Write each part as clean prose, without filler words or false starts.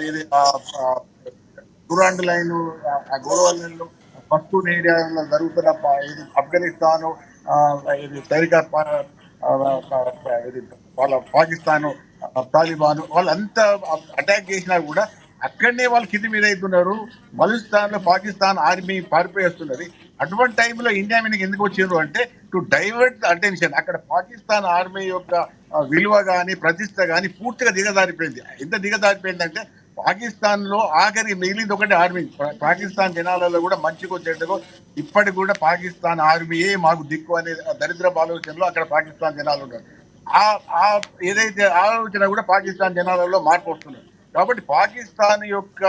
ఇది Durand line ఆ గొడవలలో పస్తూన్ ఏరియాలో జరుగుతున్న ఇది ఆఫ్ఘనిస్తాన్ ఇది తైరికా ఇది వాళ్ళ పాకిస్తాన్ తాలిబాన్ వాళ్ళంతా అటాక్ చేసినా కూడా అక్కడనే వాళ్ళు కింది మీద అవుతున్నారు. బలూచిస్తాన్ లో పాకిస్తాన్ ఆర్మీ పారిపోయేస్తున్నది. అటువంటి టైంలో ఇండియా మీదకి ఎందుకు వచ్చారు అంటే టు డైవర్ట్ అటెన్షన్. అక్కడ పాకిస్తాన్ ఆర్మీ యొక్క విలువ గాని ప్రతిష్ట గాని పూర్తిగా దిగజారిపోయింది. ఎంత దిగజారిపోయిందంటే పాకిస్తాన్ లో ఆఖరి మిగిలింది ఒకటి ఆర్మీ. పాకిస్తాన్ జనాలలో కూడా మంచిగా వచ్చేట్టుగా ఇప్పటికి కూడా పాకిస్తాన్ ఆర్మీయే మాకు దిక్కు అనే దరిద్ర ఆలోచనలో అక్కడ పాకిస్తాన్ జనాలు ఉన్నారు. ఆ ఆ ఏదైతే ఆలోచన కూడా పాకిస్తాన్ జనాలలో మార్పు వస్తున్నది. కాబట్టి పాకిస్తాన్ యొక్క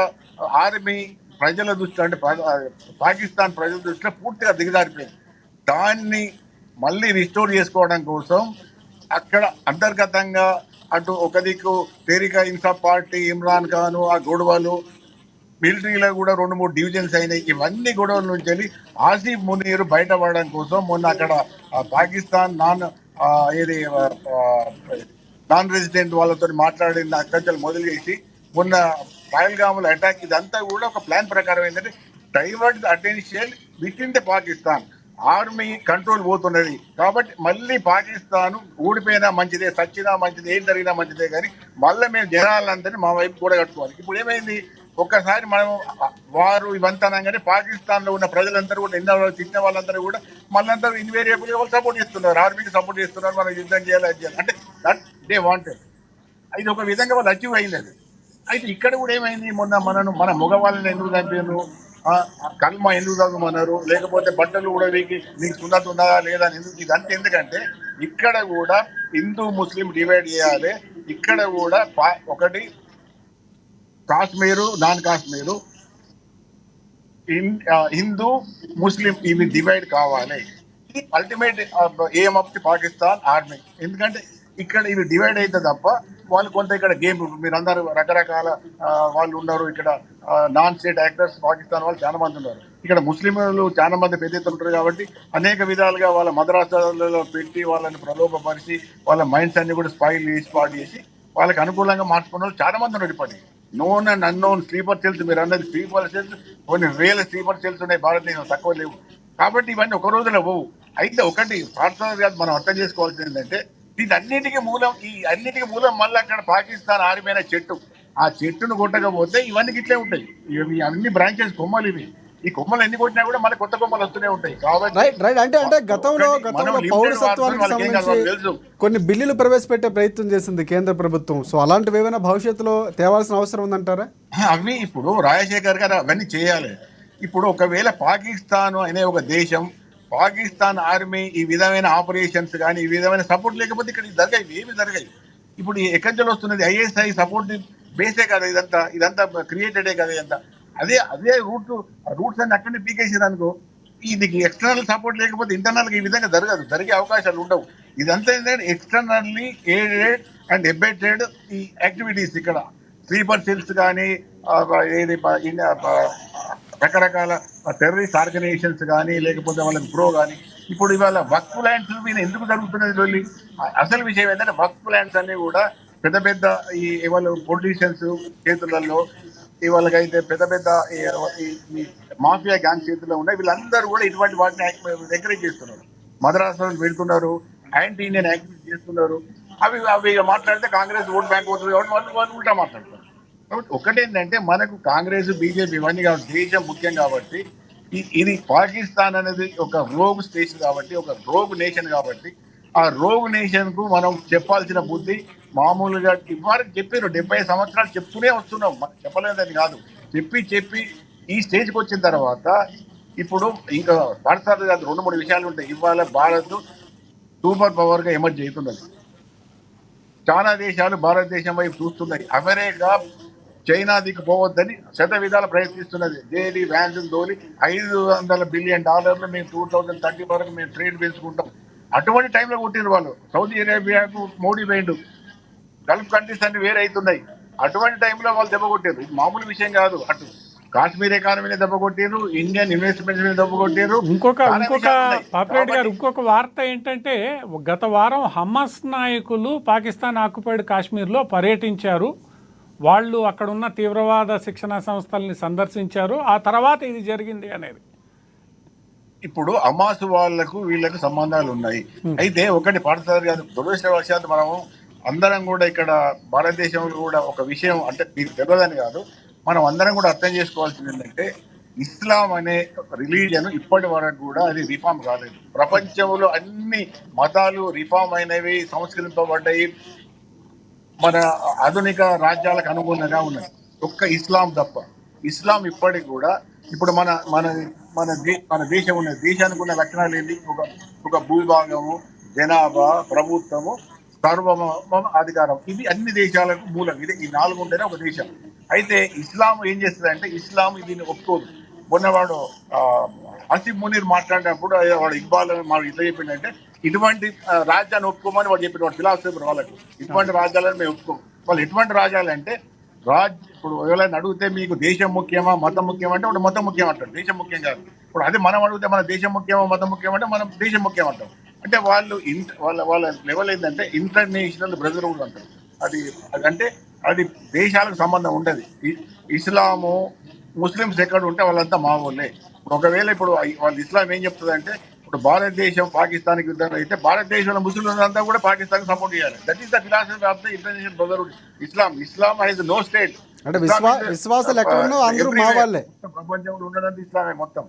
ఆర్మీ ప్రజల దృష్టి అంటే పాకిస్తాన్ ప్రజల దృష్టిలో పూర్తిగా దిగజారిపోయింది. దాన్ని మళ్ళీ రిస్టోర్ చేసుకోవడం కోసం అక్కడ అంతర్గతంగా అటు ఒక దిక్కు తెహ్రీక్ ఇన్సాఫ్ పార్టీ, ఇమ్రాన్ ఖాన్ ఆ గొడవలు, మిలిటరీలో కూడా 2-3 డివిజన్స్ అయినాయి. ఇవన్నీ గొడవల నుంచి వెళ్ళి ఆసిఫ్ మునీర్ బయటపడడం కోసం మొన్న అక్కడ పాకిస్తాన్ ఏది నాన్ రెసిడెంట్ వాళ్ళతో మాట్లాడిన అక్కడి మొదలు చేసి మొన్న పహల్గామ్ అటాక్ ఇదంతా కూడా ఒక ప్లాన్ ప్రకారం ఏంటంటే divert attention with in the Pakistan. Army control పోతున్నది కాబట్టి మళ్ళీ పాకిస్తాన్ ఊడిపోయినా మంచిదే, సచ్చినా మంచిదే, ఏం జరిగినా మంచిదే, కానీ మళ్ళీ మేము జనాలందరినీ మా వైపు కూడా కట్టుకోవాలి. ఇప్పుడు ఏమైంది, ఒక్కసారి మనం వారు ఇవంతా అనగానే పాకిస్తాన్ లో ఉన్న ప్రజలందరూ కూడా ఎన్నో తిన్న వాళ్ళందరూ కూడా మళ్ళందరూ ఇన్వేరియబుల్ గా సపోర్ట్ చేస్తున్నారు, ఆర్మీకి సపోర్ట్ చేస్తున్నారు, మనం యుద్ధం చేయాలి అది చేయాలి అంటే దట్ దే వాంటెడ్. ఇది ఒక విధంగా వాళ్ళు అచీవ్ అయింది అది. అయితే ఇక్కడ కూడా ఏమైంది, మొన్న మన మగవాళ్ళని ఎందుకు చంపారు, కల్మా ఎందుకు చదవమన్నారు, లేకపోతే బట్టలు కూడా నీకు సున్నత ఉందా లేదా అని ఎందుకు, ఇదంతా ఎందుకంటే ఇక్కడ కూడా హిందూ ముస్లిం డివైడ్ చేయాలి. ఇక్కడ కూడా ఒకటి కాశ్మీరు, నాన్ కాశ్మీరు, హిందూ ముస్లిం ఇవి డివైడ్ కావాలి. ఇది ultimate aim of the Pakistan army. ఎందుకంటే ఇక్కడ ఇవి డివైడ్ అయితే తప్ప వాళ్ళు కొంత ఇక్కడ గేమ్ మీరు అందరూ రకరకాల వాళ్ళు ఉన్నారు. ఇక్కడ నాన్ స్టేట్ యాక్టర్స్ పాకిస్తాన్ వాళ్ళు చాలా మంది ఉన్నారు. ఇక్కడ ముస్లింలు చాలా మంది పెద్ద ఎత్తున ఉంటారు కాబట్టి అనేక విధాలుగా వాళ్ళ మద్రాసాలలో పెట్టి వాళ్ళని ప్రలోభపరిచి వాళ్ళ మైండ్స్ అన్ని కూడా స్పాట్ చేసి వాళ్ళకి అనుకూలంగా మార్చుకున్న వాళ్ళు చాలా మంది ఉన్నారు. ఇప్పటికి known and unknown sleeper cells, మీరు అన్నది స్లీపర్ సెల్స్ కొన్ని వేల స్లీపర్ సెల్స్ ఉన్నాయి భారతదేశం, తక్కువ లేవు. కాబట్టి ఇవన్నీ ఒక రోజులో పోవు. అయితే ఒకటి పార్ట్నర్ మనం అర్థం చేసుకోవాల్సింది ఏంటంటే అన్నిటికీ మూలం మళ్ళీ అక్కడ పాకిస్తాన్ ఆరిపోయిన చెట్టు. ఆ చెట్టును కొట్టకపోతే ఇవన్నీ ఇట్లే ఉంటాయి. ఇవి అన్ని బ్రాంచెస్ కొమ్మలు, ఇవి ఈ కొమ్మలు ఎన్ని కొట్టినా కూడా మళ్ళీ కొత్త కొమ్మలు వస్తూనే ఉంటాయి. కాబట్టి అంటే గతంలో పౌరసత్వానికి సంబంధించి కొన్ని బిల్లులు ప్రవేశపెట్టే ప్రయత్నం చేసింది కేంద్ర ప్రభుత్వం. సో అలాంటివి ఏమైనా భవిష్యత్తులో తేవాల్సిన అవసరం ఉందంటారా? అవి ఇప్పుడు రాజశేఖర్ గారు అవన్నీ చేయాలి. ఇప్పుడు ఒకవేళ పాకిస్తాన్ అనే ఒక దేశం, పాకిస్తాన్ ఆర్మీ ఈ విధమైన ఆపరేషన్స్ కానీ ఈ విధమైన సపోర్ట్ లేకపోతే ఇక్కడ జరిగాయి, ఏమి జరిగాయి. ఇప్పుడు ఎక్కడి వస్తున్నది, ఐఎస్ఐ సపోర్ట్ బేసే కదా ఇదంతా క్రియేటెడే కదా ఇదంతా. అదే రూట్స్ అన్ని అక్కడనే పీకేసారు అనుకో, దీనికి ఎక్స్టర్నల్ సపోర్ట్ లేకపోతే ఇంటర్నల్ గా ఈ విధంగా జరగదు, జరిగే అవకాశాలు ఉండవు. ఇదంతా ఏంటంటే ఎక్స్టర్నల్లీ ఎయిడెడ్ అండ్ ఎబెటెడ్ ఈ యాక్టివిటీస్. ఇక్కడ స్లీపర్ సెల్స్ కానీ ఏది రకరకాల టెర్రరిస్ట్ ఆర్గనైజేషన్స్ కానీ లేకపోతే వాళ్ళకి ప్రో కానీ. ఇప్పుడు ఇవాళ వక్ఫ్ ల్యాండ్స్ మీద ఎందుకు జరుగుతున్నది లొల్లి? అసలు విషయం ఏంటంటే వక్ఫ్ ల్యాండ్స్ అన్ని కూడా పెద్ద ఈ ఇవాళ పొలిటీషియన్స్ చేతులలో, ఇవాళకైతే పెద్ద ఈ మాఫియా గ్యాంగ్ చేతుల్లో ఉన్నాయి. వీళ్ళందరూ కూడా ఇటువంటి వాటిని ఎంకరేజ్ చేస్తున్నారు, మద్రాసాలు పెడుతున్నారు, యాంటీ ఇండియన్ యాక్టివిటీ చేస్తున్నారు. అవి మాట్లాడితే కాంగ్రెస్ ఓట్ బ్యాంక్ అవుతుంది కాబట్టి వాళ్ళు ఉల్టా మాట్లాడతారు. కాబట్టి ఒకటేంటంటే మనకు కాంగ్రెస్ బీజేపీ ఇవన్నీ కాబట్టి దేశం ముఖ్యం కాబట్టి ఇది పాకిస్తాన్ అనేది ఒక రోగ్ స్టేషన్ కాబట్టి, ఒక రోగ్ నేషన్ కాబట్టి ఆ రోగ్ నేషన్ కు మనం చెప్పాల్సిన బుద్ధి మామూలుగా ఇవ్వరికి చెప్పారు. 70 సంవత్సరాలు చెప్తూనే వస్తున్నాం, చెప్పలేదని కాదు, చెప్పి ఈ స్టేజ్కి వచ్చిన తర్వాత ఇప్పుడు ఇంకా పడతారు కాదు 2-3 విషయాలు ఉంటాయి. ఇవాళ భారత్ సూపర్ పవర్ గా ఎమర్జ్ అవుతున్నది. చాలా దేశాలు భారతదేశం వైపు చూస్తున్నాయి. అమెరికా చైనా దిక్కు పోవద్దని శత విధాలు ప్రయత్నిస్తున్నది. జేడీ వ్యాన్స్ తోలి $500 బిలియన్ మేము 2030 వరకు మేము ట్రేడ్ పెంచుకుంటాం. అటువంటి టైంలో కొట్టిరు వాళ్ళు. సౌదీ అరేబియాకు మోడీ వేయండు, గల్ఫ్ కంట్రీస్ అన్ని వేరే అవుతున్నాయి. అటువంటి టైంలో వాళ్ళు దెబ్బ కొట్టారు. ఇది మామూలు విషయం కాదు. అటు కాశ్మీర్ ఎకానమీని దెబ్బ కొట్టారు, ఇండియన్ ఇన్వెస్ట్మెంట్స్ మీద దెబ్బ కొట్టారు. ఇంకొక వార్త ఏంటంటే గత వారం హమాస్ నాయకులు పాకిస్తాన్ ఆక్యుపైడ్ కాశ్మీర్లో పర్యటించారు. వాళ్ళు అక్కడ ఉన్న తీవ్రవాద శిక్షణా సంస్థల్ని సందర్శించారు, ఆ తర్వాత ఇది జరిగింది అనేది. ఇప్పుడు అమాసు వాళ్లకు వీళ్ళకు సంబంధాలు ఉన్నాయి. అయితే ఒకటి పాఠశాల కాదు, దురదృష్టవశాత్తు మనము అందరం కూడా ఇక్కడ భారతదేశంలో కూడా ఒక విషయం అంటే మీకు తెలియదని కాదు, మనం అందరం కూడా అర్థం చేసుకోవాల్సింది ఏంటంటే ఇస్లాం అనే రిలీజియన్ ఇప్పటి వరకు కూడా అది రిఫార్మ్ కాలేదు. ప్రపంచంలో అన్ని మతాలు రిఫార్మ్ అయినవి, సంస్కరింపబడ్డాయి, మన ఆధునిక రాజ్యాలకు అనుగుణంగా ఉన్నాయి. ఒక్క ఇస్లాం తప్ప. ఇస్లాం ఇప్పటికి కూడా ఇప్పుడు మన మన మన మన దేశం ఉన్న దేశానికి ఉన్న లక్షణాలు ఏంటి? ఒక భూభాగము, జనాభా, ప్రభుత్వము, సార్వభౌమ అధికారం. ఇది అన్ని దేశాలకు మూలం. ఇది ఈ 4 ఉంటేనే ఒక దేశం. అయితే ఇస్లాం ఏం చేస్తుంది అంటే ఇస్లాం దీన్ని ఒప్పుకోదు. మొన్నవాడు ఆసిఫ్ మునీర్ మాట్లాడినప్పుడు వాడు ఇక్బాల్ మాకు ఇట్లా చెప్పిండంటే ఇటువంటి రాజ్యాన్ని ఒప్పుకోమని వాడు చెప్పిన వాడు ఫిలాసఫర్ వాళ్ళకు. ఇటువంటి రాజ్యాలను మేము ఒప్పుకోం. వాళ్ళు ఎటువంటి రాజ్యాలు అంటే ఇప్పుడు ఎవరైనా అడిగితే మీకు దేశం ముఖ్యమా మతం ముఖ్యం అంటే వాడు మతం ముఖ్యం అంటారు, దేశం ముఖ్యం కాదు. ఇప్పుడు అదే మనం అడిగితే మన దేశం ముఖ్యమా మతం ముఖ్యం అంటే మనం దేశం ముఖ్యం అంటాం. అంటే వాళ్ళు వాళ్ళ లెవెల్ ఏంటంటే ఇంటర్నేషనల్ బ్రదర్హుడ్ అంటారు. అంటే అది దేశాలకు సంబంధం ఉండదు. ఇస్లాము ముస్లిమ్స్ ఎక్కడ ఉంటే వాళ్ళంతా మా వాళ్ళే. ఒకవేళ ఇప్పుడు వాళ్ళు ఇస్లాం ఏం చెప్తుంది అంటే ఇప్పుడు భారతదేశం పాకిస్తాన్కి యుద్ధం అయితే భారతదేశంలో ముస్లింలు అంతా కూడా పాకిస్తాన్ సపోర్ట్ చేయాలి. That is the philosophy of the international brotherhood. Islam has no state. అంటే విశ్వాసాలు ఎక్కడ ఉన్నా అందరూ మా వాళ్ళే. ప్రపంచంలో ఉన్నదంతా ఇస్లామే మొత్తం.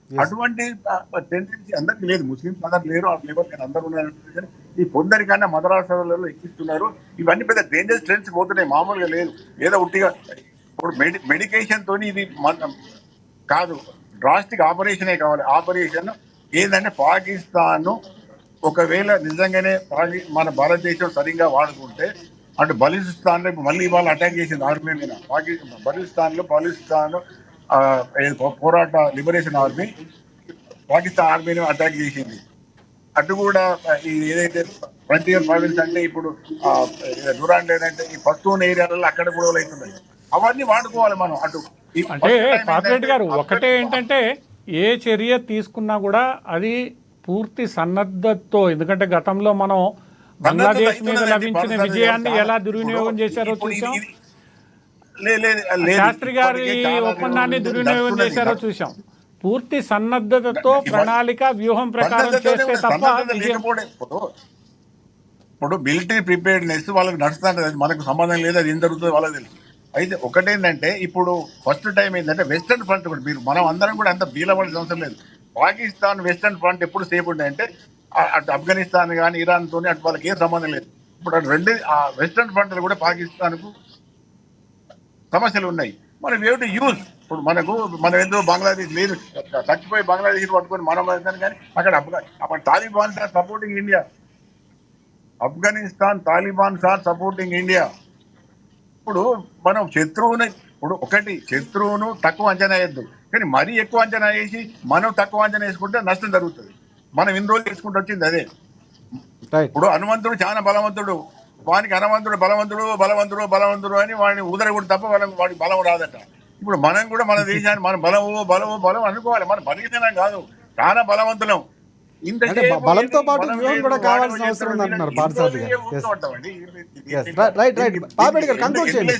అటువంటి టెండెన్సీ అందరికి లేదు. ముస్లింస్ అందరు లేరు, ఆ లెవెల్ కానీ అందరూ ఉన్నారు. ఈ కొందరికన్నా మదరాసాలలో ఎక్కిస్తున్నారు. ఇవన్నీ పెద్ద డేంజరస్ ట్రెండ్స్ పోతున్నాయి, మామూలుగా లేదు. ఏదో ఉట్టిగా ఇప్పుడు మెడికేషన్ తోని ఇది కాదు, డ్రాస్టిక్ ఆపరేషనే కావాలి. ఆపరేషన్ ఏంటంటే పాకిస్తాన్ ఒకవేళ నిజంగానే మన భారతదేశం సరిగ్గా వాడుకుంటే అటు బలిస్తాన్ లో మళ్ళీ వాళ్ళు అటాక్ చేసింది ఆర్మీ మీద. బలిస్తాన్ పోరాట లిబరేషన్ ఆర్మీ పాకిస్తాన్ ఆర్మీని అటాక్ చేసింది. అటు కూడా ఏదైతే ఫ్రంటియర్ ప్రావిన్స్ అంటే ఇప్పుడు డ్యూరాండ్ లేదంటే ఈ పస్తూన్ ఏరియాలలో అక్కడ గొడవలు అవుతున్నాయి. అవన్నీ వాడుకోవాలి మనం. అటు అంటే పాపిరెడ్డి గారు ఒకటే ఏంటంటే ఏ చర్య తీసుకున్నా కూడా అది పూర్తి సన్నద్ధతో, ఎందుకంటే గతంలో మనం బంగ్లాదేశ్ మీద లభించిన విజయాన్ని ఎలా దుర్వినియోగం చేశారో చూసాం, శాస్త్రి గారి ఒప్పందాన్ని దుర్వినియోగం చేశారో చూసాం. పూర్తి సన్నద్ధతతో ప్రణాళిక వ్యూహం ప్రకారం చేస్తే తప్ప ఇప్పుడు మిలిటరీ ప్రిపేర్డ్నెస్ వాళ్ళకి నడుస్తుంటది, మనకు సంబంధం లేదు, అది ఏం జరుగుతుందో వాళ్ళకి తెలుసు. అయితే ఒకటేంటంటే ఇప్పుడు ఫస్ట్ టైం ఏంటంటే వెస్టర్న్ ఫ్రంట్ కూడా మీరు మనం అందరం కూడా అంత బీలవాల్సిన అవసరం లేదు. పాకిస్తాన్ వెస్టర్న్ ఫ్రంట్ ఎప్పుడు సేఫ్ ఉంటాయంటే అటు ఆఫ్ఘనిస్తాన్ కానీ ఇరాన్తో అటు వాళ్ళకి ఏం సంబంధం లేదు. ఇప్పుడు అటు రెండు వెస్టర్న్ ఫ్రంట్ కూడా పాకిస్తాన్కు సమస్యలు ఉన్నాయి. మనం ఏమిటి యూజ్. ఇప్పుడు మనం ఏదో బంగ్లాదేశ్ లేదు, చచ్చిపోయి బంగ్లాదేశ్ పట్టుకొని మనం కానీ అక్కడ Taliban sir supporting India. Afghanistan Taliban sir supporting India. ఇప్పుడు మనం శత్రువును తక్కువ అంచనా వేయద్దు, కానీ మరీ ఎక్కువ అంచనా వేసి మనం తక్కువ అంచనా వేసుకుంటే నష్టం జరుగుతుంది. మనం ఇన్ని రోజులు తీసుకుంటూ వచ్చింది అదే. ఇప్పుడు హనుమంతుడు చాలా బలవంతుడు, వానికి హనుమంతుడు బలవంతుడు అని వాడిని ఉదరకూడదు తప్ప వాడికి బలం రాదట. ఇప్పుడు మనం కూడా మన దేశాన్ని మనం బలం అనుకోవాలి. మన బలిగితనం కాదు, చాలా బలవంతులం. బలంతో పాటు వ్యూహం కూడా కావాల్సిన అవసరం ఉంది అంటున్నారు పార్థసారథి గారు. రైట్ పాపిరెడ్డి గారు కంక్లూడ్ చేయండి.